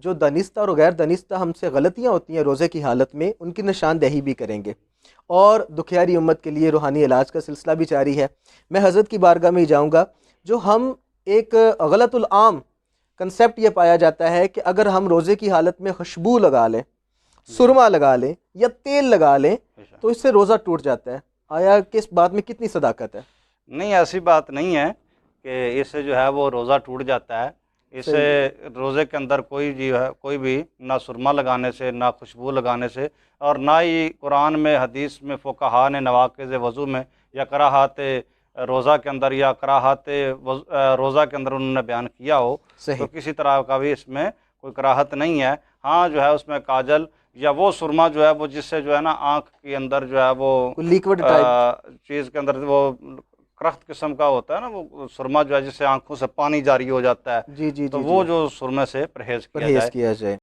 جو دانستہ اور غیر دانستہ ہم سے غلطیاں ہوتی ہیں روزے کی حالت میں، ان کی نشاندہی بھی کریں گے، اور دکھیاری امت کے لیے روحانی علاج کا سلسلہ بھی جاری ہے۔ میں حضرت کی بارگاہ میں ہی جاؤں گا، جو ہم ایک غلط العام کنسیپٹ یہ پایا جاتا ہے کہ اگر ہم روزے کی حالت میں خوشبو لگا لیں، سرما لگا لیں یا تیل لگا لیں تو اس سے روزہ ٹوٹ جاتا ہے۔ آیا کہ اس بات میں کتنی صداقت ہے؟ نہیں، ایسی بات نہیں ہے کہ اس سے جو ہے وہ روزہ ٹوٹ جاتا ہے۔ اس سے روزے کے اندر کوئی بھی نہ سرما لگانے سے، نہ خوشبو لگانے سے، اور نہ ہی قرآن میں حدیث میں فقہا نے نواقض وضو میں یا کراہات روزہ کے اندر یا کراہات روزہ کے اندر انہوں نے بیان کیا ہو، تو کسی طرح کا بھی اس میں کوئی کراہت نہیں ہے۔ ہاں جو ہے اس میں کاجل یا وہ سرما جو ہے وہ جس سے جو ہے نا آنکھ کے اندر جو ہے وہ لیکوڈ ٹائپ چیز کے اندر وہ کرخت قسم کا ہوتا ہے نا، وہ سرما جو ہے جس سے آنکھوں سے پانی جاری ہو جاتا ہے، جی تو وہ جو سرمے سے پرہیز کیا جائے۔